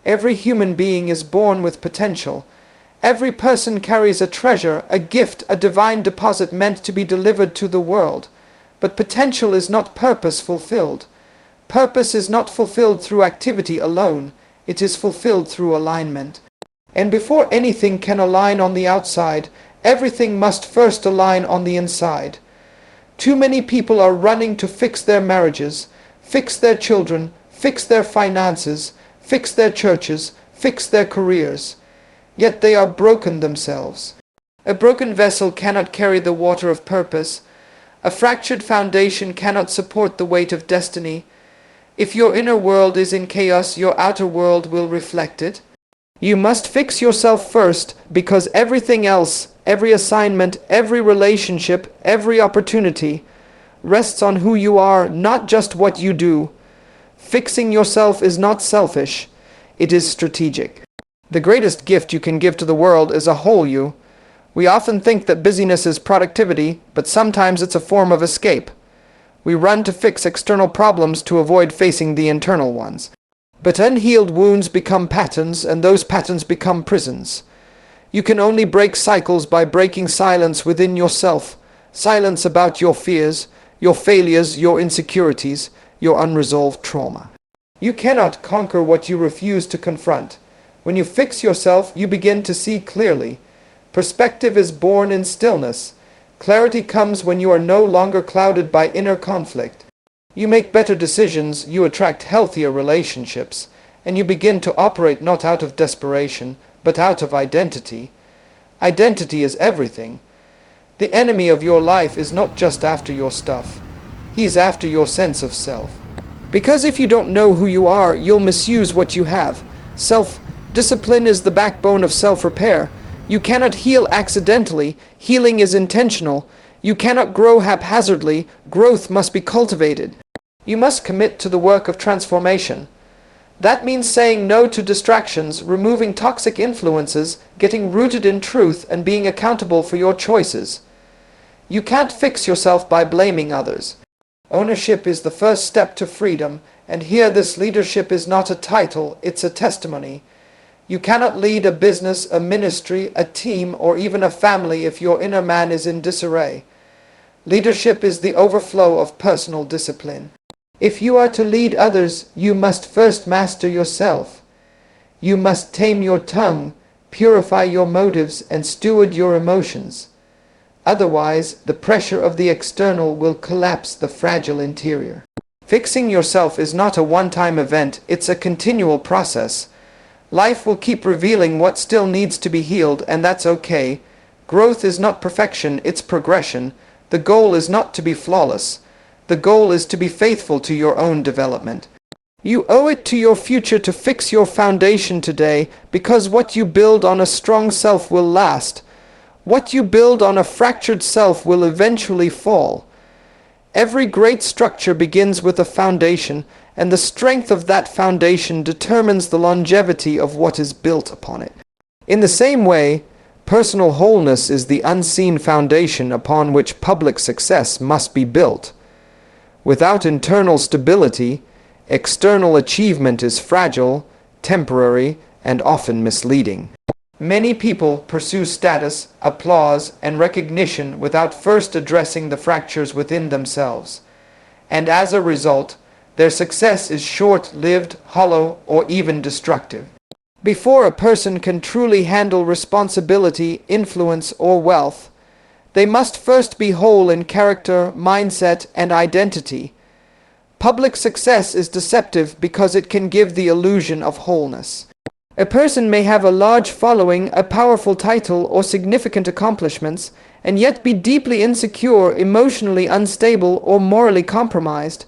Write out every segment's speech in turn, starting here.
Every human being is born with potential. Every person carries a treasure, a gift, a divine deposit meant to be delivered to the world. But potential is not purpose fulfilled. Purpose is not fulfilled through activity alone. It is fulfilled through alignment. And before anything can align on the outside, everything must first align on the inside. Too many people are running to fix their marriages, fix their children, fix their finances, fix their churches, fix their careers. Yet they are broken themselves. A broken vessel cannot carry the water of purpose. A fractured foundation cannot support the weight of destiny. If your inner world is in chaos, your outer world will reflect it. You must fix yourself first, because everything else, every assignment, every relationship, every opportunity, rests on who you are, not just what you do. Fixing yourself is not selfish, it is strategic. The greatest gift you can give to the world is a whole you. We often think that busyness is productivity, but sometimes it's a form of escape. We run to fix external problems to avoid facing the internal ones. But unhealed wounds become patterns, and those patterns become prisons. You can only break cycles by breaking silence within yourself, silence about your fears, your failures, your insecurities, your unresolved trauma. You cannot conquer what you refuse to confront. When you fix yourself, you begin to see clearly. Perspective is born in stillness. Clarity comes when you are no longer clouded by inner conflict. You make better decisions, you attract healthier relationships, and you begin to operate not out of desperation, but out of identity. Identity is everything. The enemy of your life is not just after your stuff. He is after your sense of self. Because if you don't know who you are, you'll misuse what you have. Self-discipline is the backbone of self-repair. You cannot heal accidentally. Healing is intentional. You cannot grow haphazardly. Growth must be cultivated. You must commit to the work of transformation. That means saying no to distractions, removing toxic influences, getting rooted in truth, and being accountable for your choices. You can't fix yourself by blaming others. Ownership is the first step to freedom, and here this leadership is not a title, it's a testimony. You cannot lead a business, a ministry, a team, or even a family if your inner man is in disarray. Leadership is the overflow of personal discipline. If you are to lead others, you must first master yourself. You must tame your tongue, purify your motives, and steward your emotions. Otherwise, the pressure of the external will collapse the fragile interior. Fixing yourself is not a one-time event, it's a continual process. Life will keep revealing what still needs to be healed, and that's okay. Growth is not perfection, it's progression. The goal is not to be flawless. The goal is to be faithful to your own development. You owe it to your future to fix your foundation today, because what you build on a strong self will last. What you build on a fractured self will eventually fall. Every great structure begins with a foundation, and the strength of that foundation determines the longevity of what is built upon it. In the same way, personal wholeness is the unseen foundation upon which public success must be built. Without internal stability, external achievement is fragile, temporary, and often misleading. Many people pursue status, applause, and recognition without first addressing the fractures within themselves. And as a result, their success is short-lived, hollow, or even destructive. Before a person can truly handle responsibility, influence, or wealth, they must first be whole in character, mindset, and identity. Public success is deceptive because it can give the illusion of wholeness. A person may have a large following, a powerful title, or significant accomplishments, and yet be deeply insecure, emotionally unstable, or morally compromised.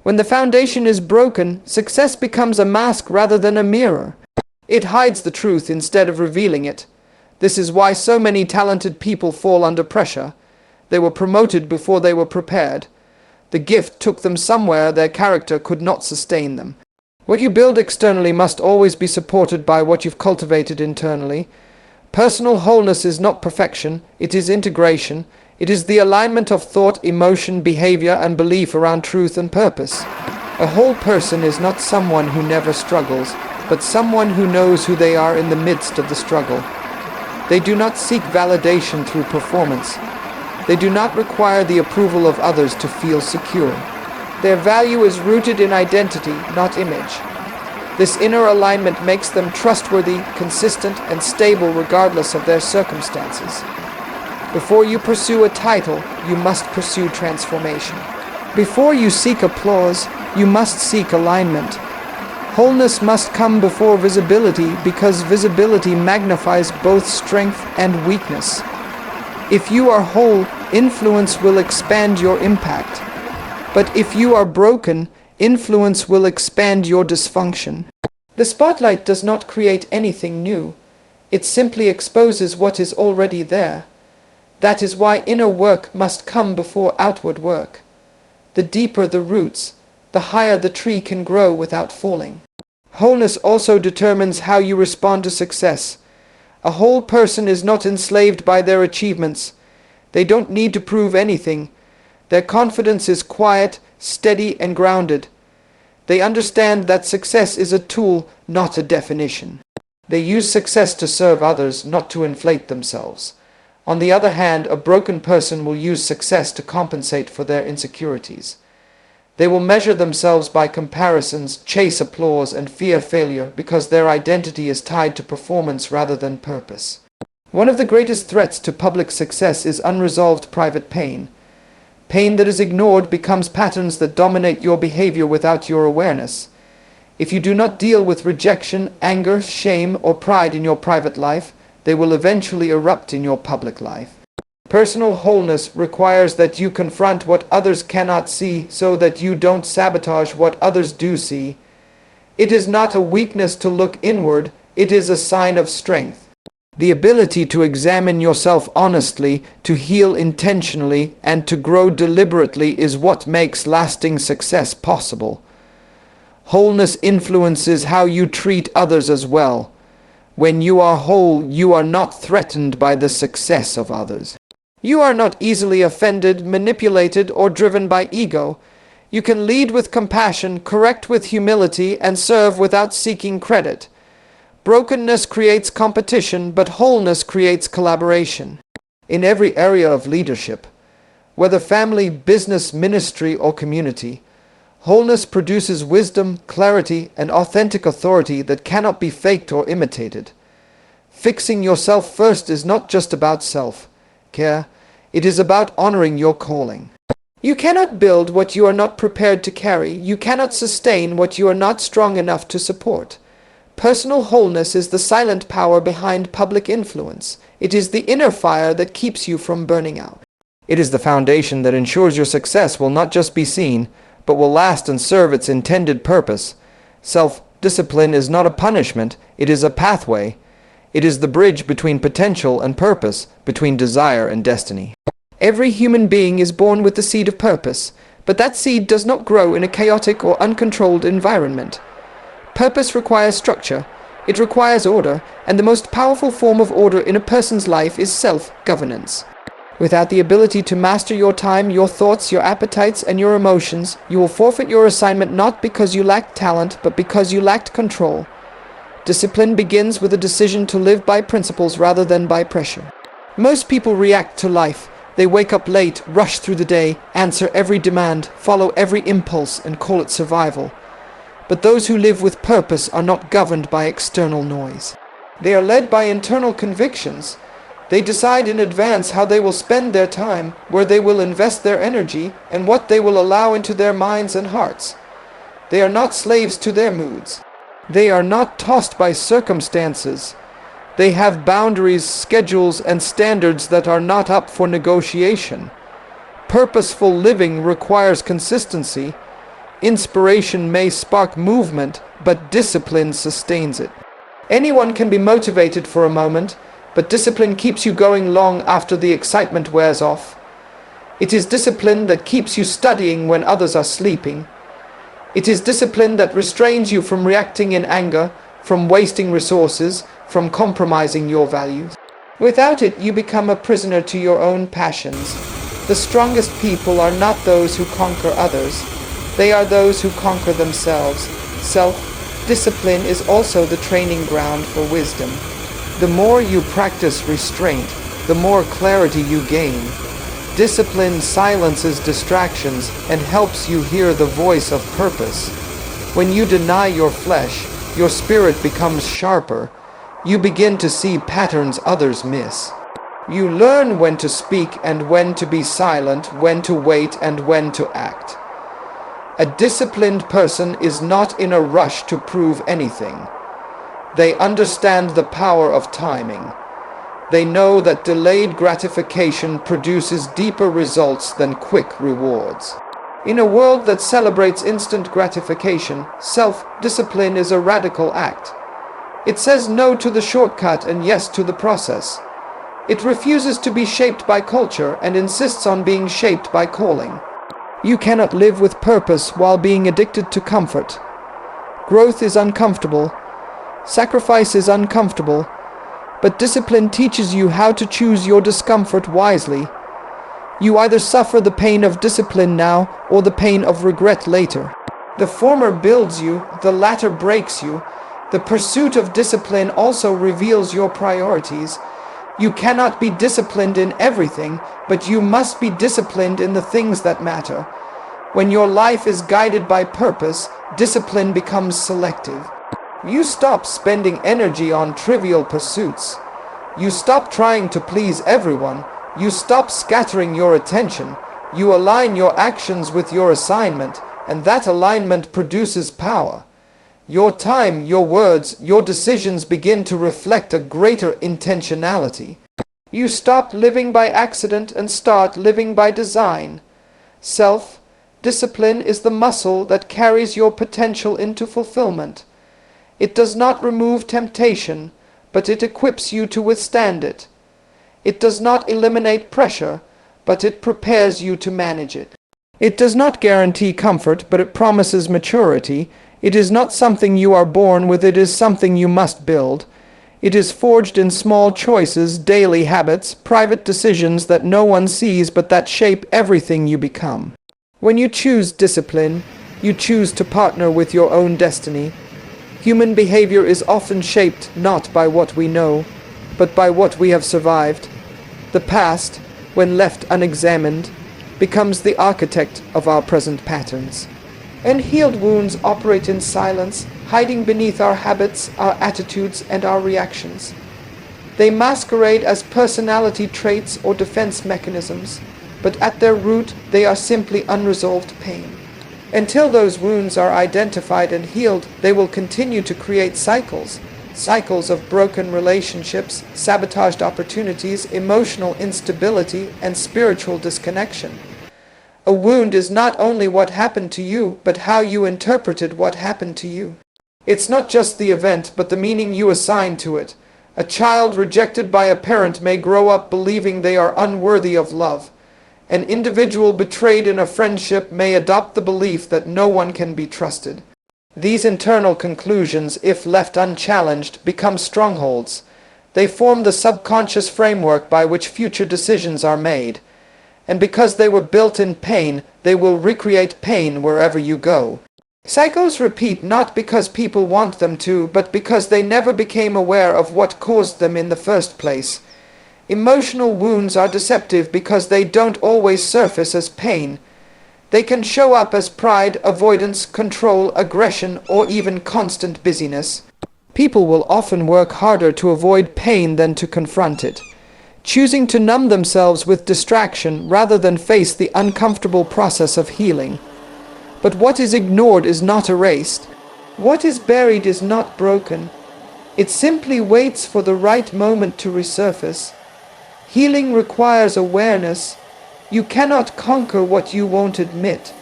When the foundation is broken, success becomes a mask rather than a mirror. It hides the truth instead of revealing it. This is why so many talented people fall under pressure. They were promoted before they were prepared. The gift took them somewhere their character could not sustain them. What you build externally must always be supported by what you've cultivated internally. Personal wholeness is not perfection, it is integration. It is the alignment of thought, emotion, behavior, and belief around truth and purpose. A whole person is not someone who never struggles. but someone who knows who they are in the midst of the struggle. They do not seek validation through performance. They do not require the approval of others to feel secure. Their value is rooted in identity, not image. This inner alignment makes them trustworthy, consistent, and stable regardless of their circumstances. Before you pursue a title, you must pursue transformation. Before you seek applause, you must seek alignment. Wholeness must come before visibility because visibility magnifies both strength and weakness. If you are whole, influence will expand your impact. But if you are broken, influence will expand your dysfunction. The spotlight does not create anything new. It simply exposes what is already there. That is why inner work must come before outward work. The deeper the roots, the higher the tree can grow without falling. Wholeness also determines how you respond to success. A whole person is not enslaved by their achievements. They don't need to prove anything. Their confidence is quiet, steady, and grounded. They understand that success is a tool, not a definition. They use success to serve others, not to inflate themselves. On the other hand, a broken person will use success to compensate for their insecurities. They will measure themselves by comparisons, chase applause, and fear failure because their identity is tied to performance rather than purpose. One of the greatest threats to public success is unresolved private pain. Pain that is ignored becomes patterns that dominate your behavior without your awareness. If you do not deal with rejection, anger, shame, or pride in your private life, they will eventually erupt in your public life. Personal wholeness requires that you confront what others cannot see so that you don't sabotage what others do see. It is not a weakness to look inward, it is a sign of strength. The ability to examine yourself honestly, to heal intentionally, and to grow deliberately is what makes lasting success possible. Wholeness influences how you treat others as well. When you are whole, you are not threatened by the success of others. You are not easily offended, manipulated, or driven by ego. You can lead with compassion, correct with humility, and serve without seeking credit. Brokenness creates competition, but wholeness creates collaboration. In every area of leadership, whether family, business, ministry, or community, wholeness produces wisdom, clarity, and authentic authority that cannot be faked or imitated. Fixing yourself first is not just about self-care, it is about honoring your calling. You cannot build what you are not prepared to carry. You cannot sustain what you are not strong enough to support. Personal wholeness is the silent power behind public influence. It is the inner fire that keeps you from burning out. It is the foundation that ensures your success will not just be seen, but will last and serve its intended purpose. Self-discipline is not a punishment, it is a pathway. It is the bridge between potential and purpose, between desire and destiny. Every human being is born with the seed of purpose, but that seed does not grow in a chaotic or uncontrolled environment. Purpose requires structure, it requires order, and the most powerful form of order in a person's life is self-governance. Without the ability to master your time, your thoughts, your appetites, and your emotions, you will forfeit your assignment not because you lacked talent, but because you lacked control. Discipline begins with a decision to live by principles rather than by pressure. Most people react to life. They wake up late, rush through the day, answer every demand, follow every impulse, and call it survival. But those who live with purpose are not governed by external noise. They are led by internal convictions. They decide in advance how they will spend their time, where they will invest their energy, and what they will allow into their minds and hearts. They are not slaves to their moods. They are not tossed by circumstances. They have boundaries, schedules, and standards that are not up for negotiation. Purposeful living requires consistency. Inspiration may spark movement, but discipline sustains it. Anyone can be motivated for a moment, but discipline keeps you going long after the excitement wears off. It is discipline that keeps you studying when others are sleeping. It is discipline that restrains you from reacting in anger, from wasting resources, from compromising your values. Without it, you become a prisoner to your own passions. The strongest people are not those who conquer others. They are those who conquer themselves. Self, Discipline is also the training ground for wisdom. The more you practice restraint, the more clarity you gain. Discipline silences distractions and helps you hear the voice of purpose. When you deny your flesh, your spirit becomes sharper. You begin to see patterns others miss. You learn when to speak and when to be silent, when to wait and when to act. A disciplined person is not in a rush to prove anything. They understand the power of timing. They know that delayed gratification produces deeper results than quick rewards. In a world that celebrates instant gratification, self-discipline is a radical act. It says no to the shortcut and yes to the process. It refuses to be shaped by culture and insists on being shaped by calling. You cannot live with purpose while being addicted to comfort. Growth is uncomfortable. Sacrifice is uncomfortable. But discipline teaches you how to choose your discomfort wisely. You either suffer the pain of discipline now or the pain of regret later. The former builds you, the latter breaks you. The pursuit of discipline also reveals your priorities. You cannot be disciplined in everything, but you must be disciplined in the things that matter. When your life is guided by purpose, discipline becomes selective. You stop spending energy on trivial pursuits. You stop trying to please everyone. You stop scattering your attention. You align your actions with your assignment, and that alignment produces power. Your time, your words, your decisions begin to reflect a greater intentionality. You stop living by accident and start living by design. Self-discipline is the muscle that carries your potential into fulfillment. It does not remove temptation, but it equips you to withstand it. It does not eliminate pressure, but it prepares you to manage it. It does not guarantee comfort, but it promises maturity. It is not something you are born with, it is something you must build. It is forged in small choices, daily habits, private decisions that no one sees but that shape everything you become. When you choose discipline, you choose to partner with your own destiny. Human behavior is often shaped not by what we know, but by what we have survived. The past, when left unexamined, becomes the architect of our present patterns. Unhealed wounds operate in silence, hiding beneath our habits, our attitudes, and our reactions. They masquerade as personality traits or defense mechanisms, but at their root they are simply unresolved pain. Until those wounds are identified and healed, they will continue to create cycles of broken relationships, sabotaged opportunities, emotional instability, and spiritual disconnection. A wound is not only what happened to you, but how you interpreted what happened to you. It's not just the event, but the meaning you assign to it. A child rejected by a parent may grow up believing they are unworthy of love. An individual betrayed in a friendship may adopt the belief that no one can be trusted. These internal conclusions, if left unchallenged, become strongholds. They form the subconscious framework by which future decisions are made. And because they were built in pain, they will recreate pain wherever you go. Cycles repeat not because people want them to, but because they never became aware of what caused them in the first place. Emotional wounds are deceptive because they don't always surface as pain. They can show up as pride, avoidance, control, aggression, or even constant busyness. People will often work harder to avoid pain than to confront it, choosing to numb themselves with distraction rather than face the uncomfortable process of healing. But what is ignored is not erased. What is buried is not broken. It simply waits for the right moment to resurface. Healing requires awareness. You cannot conquer what you won't admit.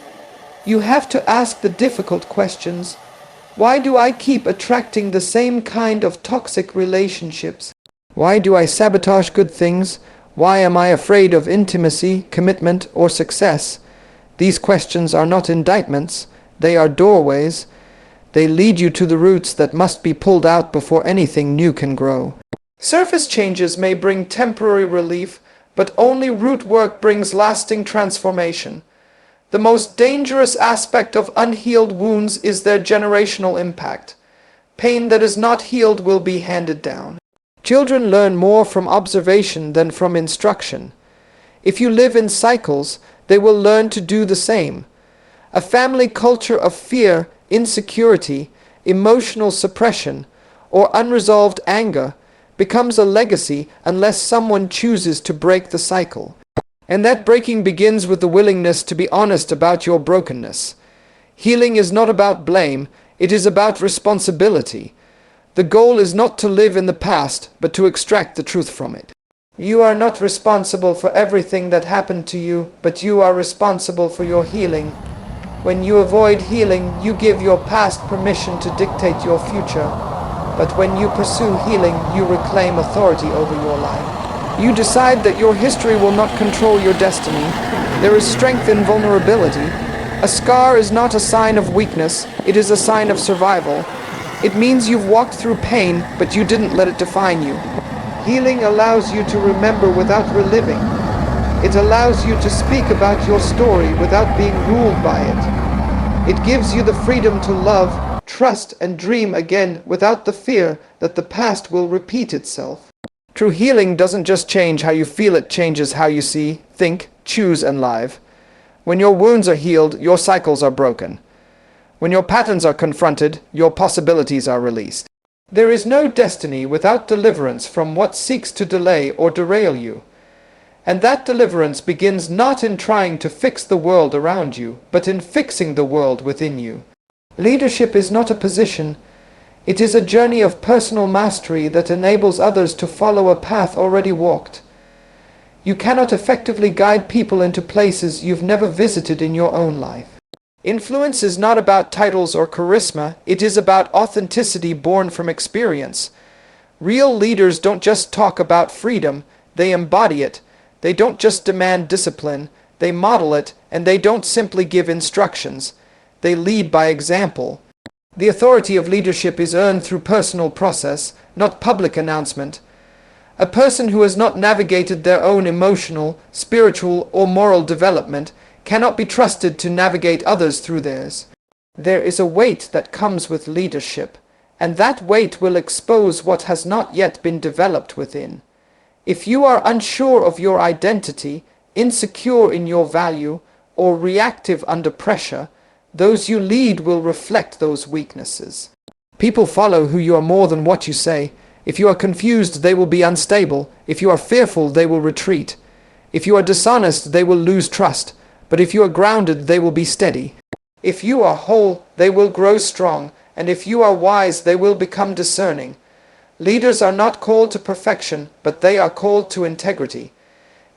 You have to ask the difficult questions. Why do I keep attracting the same kind of toxic relationships? Why do I sabotage good things? Why am I afraid of intimacy, commitment, or success? These questions are not indictments. They are doorways. They lead you to the roots that must be pulled out before anything new can grow. Surface changes may bring temporary relief, but only root work brings lasting transformation. The most dangerous aspect of unhealed wounds is their generational impact. Pain that is not healed will be handed down. Children learn more from observation than from instruction. If you live in cycles, they will learn to do the same. A family culture of fear, insecurity, emotional suppression, or unresolved anger becomes a legacy unless someone chooses to break the cycle. And that breaking begins with the willingness to be honest about your brokenness. Healing is not about blame, it is about responsibility. The goal is not to live in the past, but to extract the truth from it. You are not responsible for everything that happened to you, but you are responsible for your healing. When you avoid healing, you give your past permission to dictate your future. But when you pursue healing, you reclaim authority over your life. You decide that your history will not control your destiny. There is strength in vulnerability. A scar is not a sign of weakness, it is a sign of survival. It means you've walked through pain, but you didn't let it define you. Healing allows you to remember without reliving. It allows you to speak about your story without being ruled by it. It gives you the freedom to love, trust, and dream again without the fear that the past will repeat itself. True healing doesn't just change how you feel, it changes how you see, think, choose, and live. When your wounds are healed, your cycles are broken. When your patterns are confronted, your possibilities are released. There is no destiny without deliverance from what seeks to delay or derail you. And that deliverance begins not in trying to fix the world around you, but in fixing the world within you. Leadership is not a position. It is a journey of personal mastery that enables others to follow a path already walked. You cannot effectively guide people into places you've never visited in your own life. Influence is not about titles or charisma, it is about authenticity born from experience. Real leaders don't just talk about freedom, they embody it. They don't just demand discipline, they model it, and they don't simply give instructions. They lead by example. The authority of leadership is earned through personal process, not public announcement. A person who has not navigated their own emotional, spiritual, or moral development cannot be trusted to navigate others through theirs. There is a weight that comes with leadership, and that weight will expose what has not yet been developed within. If you are unsure of your identity, insecure in your value, or reactive under pressure, those you lead will reflect those weaknesses. People follow who you are more than what you say. If you are confused, they will be unstable. If you are fearful, they will retreat. If you are dishonest, they will lose trust. But if you are grounded, they will be steady. If you are whole, they will grow strong. And if you are wise, they will become discerning. Leaders are not called to perfection, but they are called to integrity.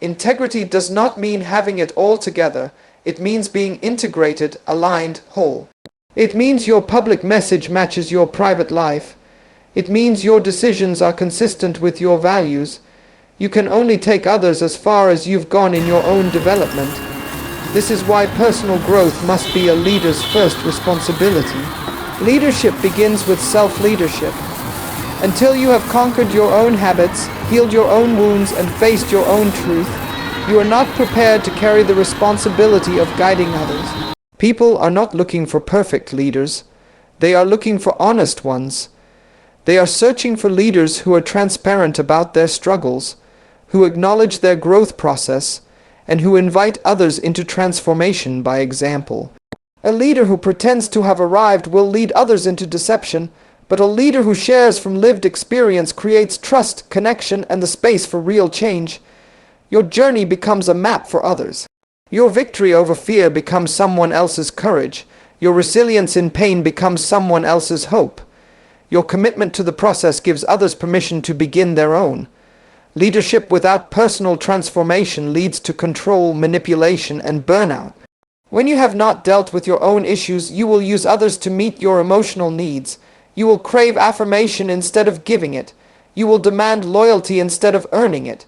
Integrity does not mean having it all together. It means being integrated, aligned, whole. It means your public message matches your private life. It means your decisions are consistent with your values. You can only take others as far as you've gone in your own development. This is why personal growth must be a leader's first responsibility. Leadership begins with self-leadership. Until you have conquered your own habits, healed your own wounds, and faced your own truth, you are not prepared to carry the responsibility of guiding others. People are not looking for perfect leaders. They are looking for honest ones. They are searching for leaders who are transparent about their struggles, who acknowledge their growth process, and who invite others into transformation by example. A leader who pretends to have arrived will lead others into deception, but a leader who shares from lived experience creates trust, connection, and the space for real change. Your journey becomes a map for others. Your victory over fear becomes someone else's courage. Your resilience in pain becomes someone else's hope. Your commitment to the process gives others permission to begin their own. Leadership without personal transformation leads to control, manipulation, and burnout. When you have not dealt with your own issues, you will use others to meet your emotional needs. You will crave affirmation instead of giving it. You will demand loyalty instead of earning it.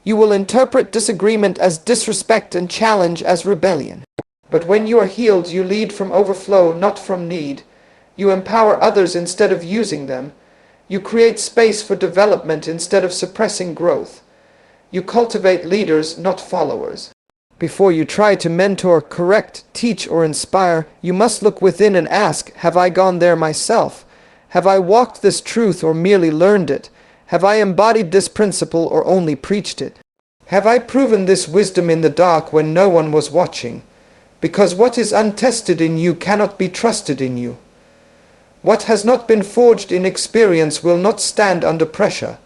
You will interpret disagreement as disrespect and challenge as rebellion. But when you are healed, you lead from overflow, not from need. You empower others instead of using them. You create space for development instead of suppressing growth. You cultivate leaders, not followers. Before you try to mentor, correct, teach, or inspire, you must look within and ask, have I gone there myself? Have I walked this truth or merely learned it? Have I embodied this principle or only preached it? Have I proven this wisdom in the dark when no one was watching? Because what is untested in you cannot be trusted in you. What has not been forged in experience will not stand under pressure.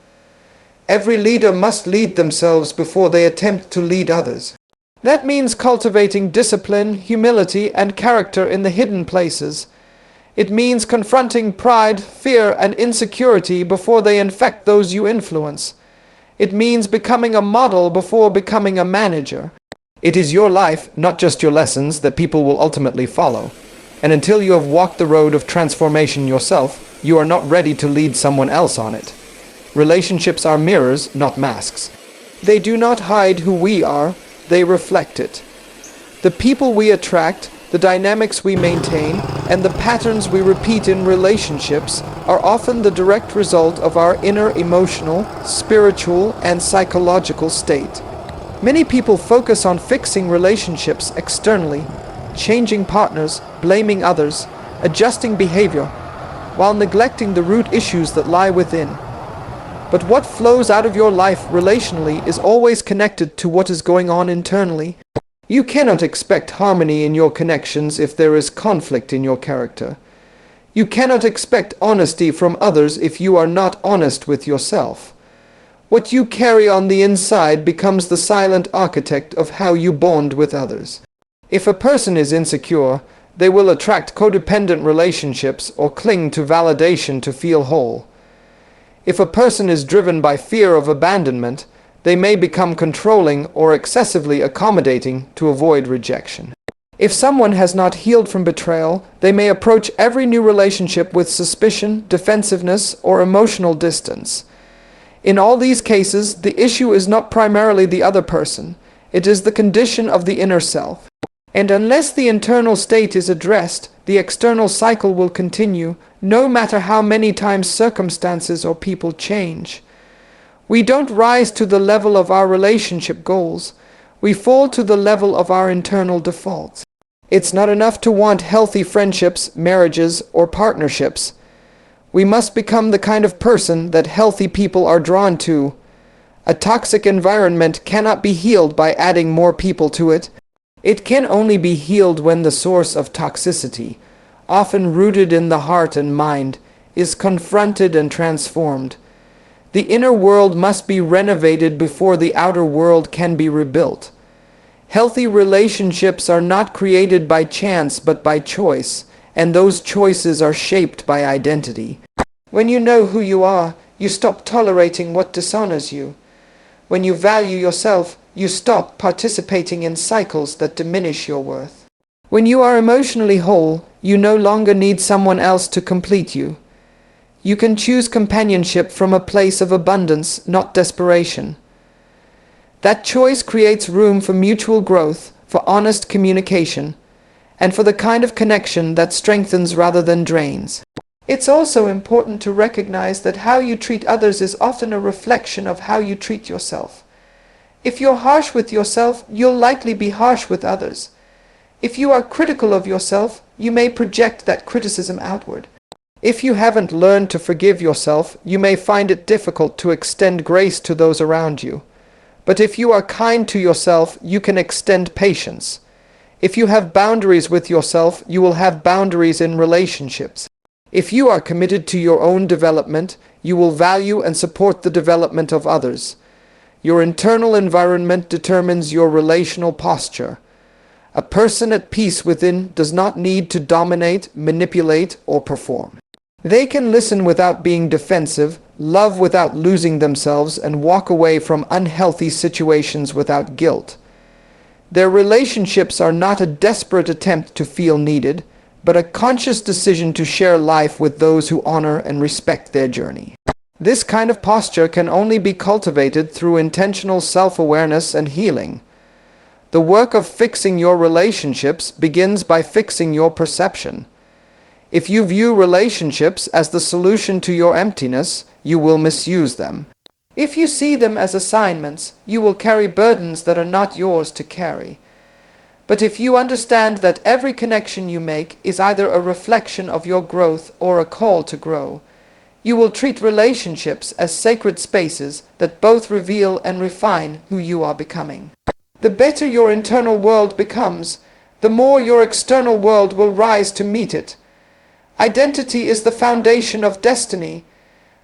Every leader must lead themselves before they attempt to lead others. That means cultivating discipline, humility, and character in the hidden places. It means confronting pride, fear, and insecurity before they infect those you influence. It means becoming a model before becoming a manager. It is your life, not just your lessons, that people will ultimately follow. And until you have walked the road of transformation yourself, you are not ready to lead someone else on it. Relationships are mirrors, not masks. They do not hide who we are, they reflect it. The people we attract, the dynamics we maintain, and the patterns we repeat in relationships are often the direct result of our inner emotional, spiritual, and psychological state. Many people focus on fixing relationships externally, changing partners, blaming others, adjusting behavior, while neglecting the root issues that lie within. But what flows out of your life relationally is always connected to what is going on internally. You cannot expect harmony in your connections if there is conflict in your character. You cannot expect honesty from others if you are not honest with yourself. What you carry on the inside becomes the silent architect of how you bond with others. If a person is insecure, they will attract codependent relationships or cling to validation to feel whole. If a person is driven by fear of abandonment, they may become controlling or excessively accommodating to avoid rejection. If someone has not healed from betrayal, they may approach every new relationship with suspicion, defensiveness, or emotional distance. In all these cases, the issue is not primarily the other person. It is the condition of the inner self. And unless the internal state is addressed, the external cycle will continue, no matter how many times circumstances or people change. We don't rise to the level of our relationship goals. We fall to the level of our internal defaults. It's not enough to want healthy friendships, marriages, or partnerships. We must become the kind of person that healthy people are drawn to. A toxic environment cannot be healed by adding more people to it. It can only be healed when the source of toxicity, often rooted in the heart and mind, is confronted and transformed. The inner world must be renovated before the outer world can be rebuilt. Healthy relationships are not created by chance but by choice, and those choices are shaped by identity. When you know who you are, you stop tolerating what dishonors you. When you value yourself, you stop participating in cycles that diminish your worth. When you are emotionally whole, you no longer need someone else to complete you. You can choose companionship from a place of abundance, not desperation. That choice creates room for mutual growth, for honest communication, and for the kind of connection that strengthens rather than drains. It's also important to recognize that how you treat others is often a reflection of how you treat yourself. If you're harsh with yourself, you'll likely be harsh with others. If you are critical of yourself, you may project that criticism outward. If you haven't learned to forgive yourself, you may find it difficult to extend grace to those around you. But if you are kind to yourself, you can extend patience. If you have boundaries with yourself, you will have boundaries in relationships. If you are committed to your own development, you will value and support the development of others. Your internal environment determines your relational posture. A person at peace within does not need to dominate, manipulate, or perform. They can listen without being defensive, love without losing themselves, and walk away from unhealthy situations without guilt. Their relationships are not a desperate attempt to feel needed, but a conscious decision to share life with those who honor and respect their journey. This kind of posture can only be cultivated through intentional self-awareness and healing. The work of fixing your relationships begins by fixing your perception. If you view relationships as the solution to your emptiness, you will misuse them. If you see them as assignments, you will carry burdens that are not yours to carry. But if you understand that every connection you make is either a reflection of your growth or a call to grow, you will treat relationships as sacred spaces that both reveal and refine who you are becoming. The better your internal world becomes, the more your external world will rise to meet it. Identity is the foundation of destiny.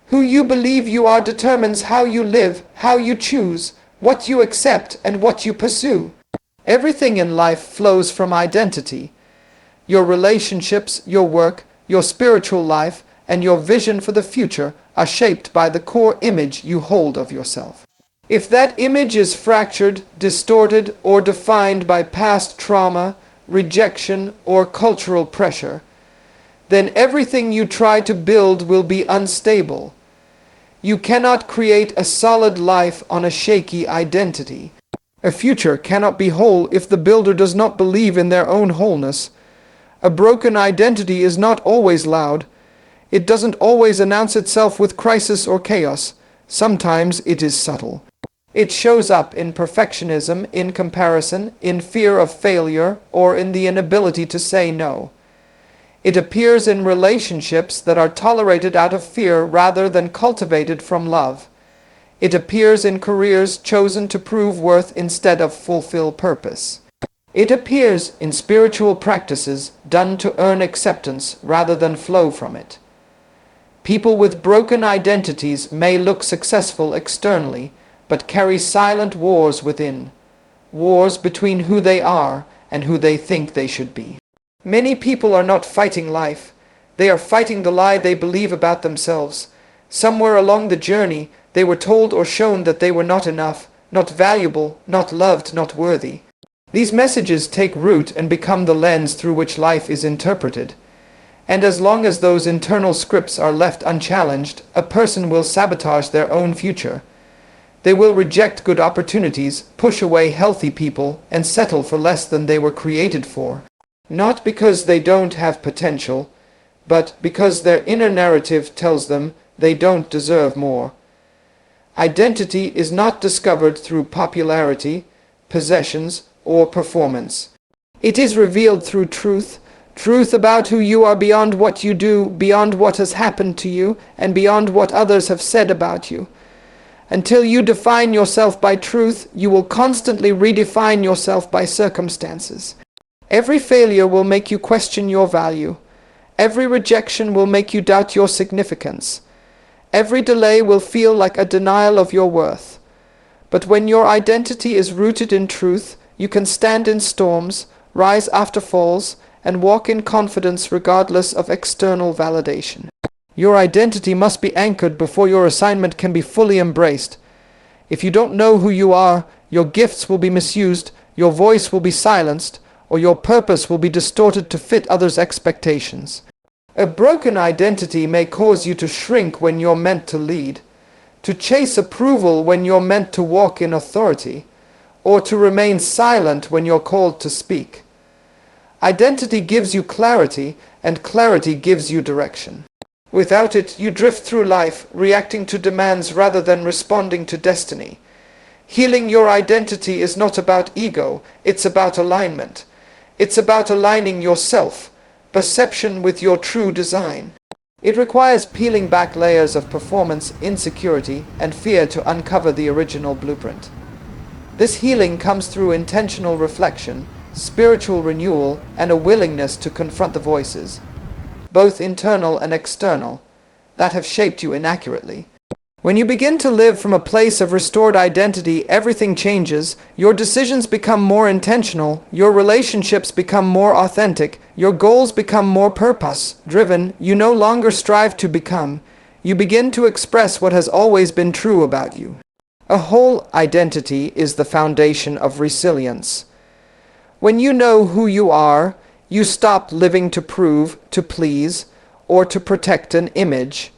Who you believe you are determines how you live, how you choose, what you accept, and what you pursue. Everything in life flows from identity. Your relationships, your work, your spiritual life, and your vision for the future are shaped by the core image you hold of yourself. If that image is fractured, distorted, or defined by past trauma, rejection, or cultural pressure, then everything you try to build will be unstable. You cannot create a solid life on a shaky identity. A future cannot be whole if the builder does not believe in their own wholeness. A broken identity is not always loud. It doesn't always announce itself with crisis or chaos. Sometimes it is subtle. It shows up in perfectionism, in comparison, in fear of failure, or in the inability to say no. It appears in relationships that are tolerated out of fear rather than cultivated from love. It appears in careers chosen to prove worth instead of fulfill purpose. It appears in spiritual practices done to earn acceptance rather than flow from it. People with broken identities may look successful externally, but carry silent wars within. Wars between who they are and who they think they should be. Many people are not fighting life. They are fighting the lie they believe about themselves. Somewhere along the journey, they were told or shown that they were not enough, not valuable, not loved, not worthy. These messages take root and become the lens through which life is interpreted. And as long as those internal scripts are left unchallenged, a person will sabotage their own future. They will reject good opportunities, push away healthy people, and settle for less than they were created for. Not because they don't have potential, but because their inner narrative tells them they don't deserve more. Identity is not discovered through popularity, possessions, or performance. It is revealed through truth, truth about who you are beyond what you do, beyond what has happened to you, and beyond what others have said about you. Until you define yourself by truth, you will constantly redefine yourself by circumstances. Every failure will make you question your value. Every rejection will make you doubt your significance. Every delay will feel like a denial of your worth. But when your identity is rooted in truth, you can stand in storms, rise after falls, and walk in confidence regardless of external validation. Your identity must be anchored before your assignment can be fully embraced. If you don't know who you are, your gifts will be misused, your voice will be silenced, or your purpose will be distorted to fit others' expectations. A broken identity may cause you to shrink when you're meant to lead, to chase approval when you're meant to walk in authority, or to remain silent when you're called to speak. Identity gives you clarity, and clarity gives you direction. Without it, you drift through life, reacting to demands rather than responding to destiny. Healing your identity is not about ego, it's about alignment. It's about aligning yourself, perception with your true design. It requires peeling back layers of performance, insecurity, and fear to uncover the original blueprint. This healing comes through intentional reflection, spiritual renewal, and a willingness to confront the voices, both internal and external, that have shaped you inaccurately. When you begin to live from a place of restored identity, everything changes. Your decisions become more intentional, your relationships become more authentic, your goals become more purpose-driven. You no longer strive to become. You begin to express what has always been true about you. A whole identity is the foundation of resilience. When you know who you are, you stop living to prove, to please, or to protect an image.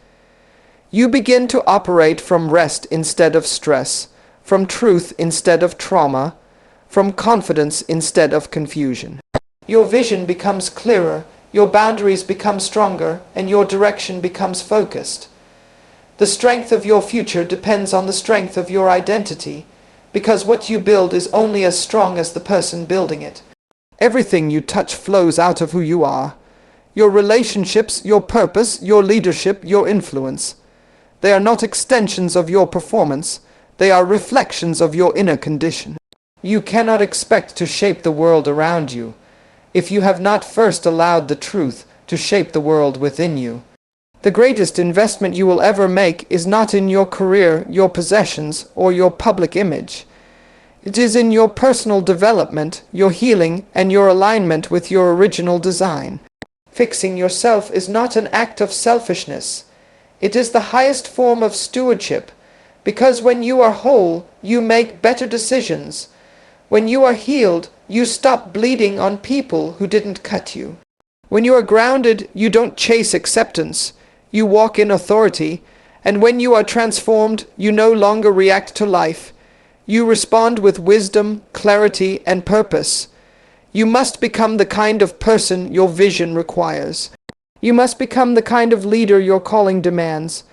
You begin to operate from rest instead of stress, from truth instead of trauma, from confidence instead of confusion. Your vision becomes clearer, your boundaries become stronger, and your direction becomes focused. The strength of your future depends on the strength of your identity, because what you build is only as strong as the person building it. Everything you touch flows out of who you are. Your relationships, your purpose, your leadership, your influence. They are not extensions of your performance. They are reflections of your inner condition. You cannot expect to shape the world around you if you have not first allowed the truth to shape the world within you. The greatest investment you will ever make is not in your career, your possessions, or your public image. It is in your personal development, your healing, and your alignment with your original design. Fixing yourself is not an act of selfishness. It is the highest form of stewardship, because when you are whole, you make better decisions. When you are healed, you stop bleeding on people who didn't cut you. When you are grounded, you don't chase acceptance. You walk in authority, and when you are transformed, you no longer react to life. You respond with wisdom, clarity, and purpose. You must become the kind of person your vision requires. You must become the kind of leader your calling demands.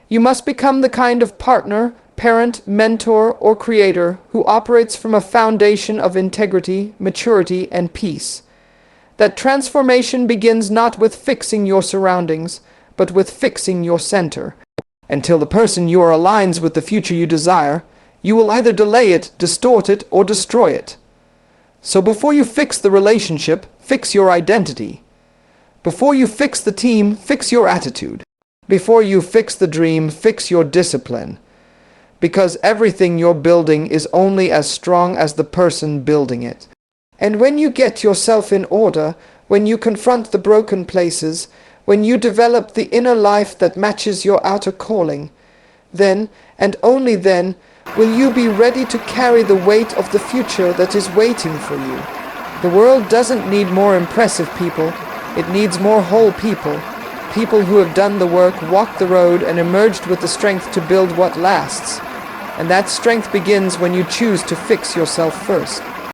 You must become the kind of partner, parent, mentor, or creator who operates from a foundation of integrity, maturity, and peace. That transformation begins not with fixing your surroundings, but with fixing your center. Until the person you are aligns with the future you desire, you will either delay it, distort it, or destroy it. So before you fix the relationship, fix your identity. Before you fix the team, fix your attitude. Before you fix the dream, fix your discipline. Because everything you're building is only as strong as the person building it. And when you get yourself in order, when you confront the broken places, when you develop the inner life that matches your outer calling, then, and only then, will you be ready to carry the weight of the future that is waiting for you. The world doesn't need more impressive people. It needs more whole people. People who have done the work, walked the road, and emerged with the strength to build what lasts. And that strength begins when you choose to fix yourself first.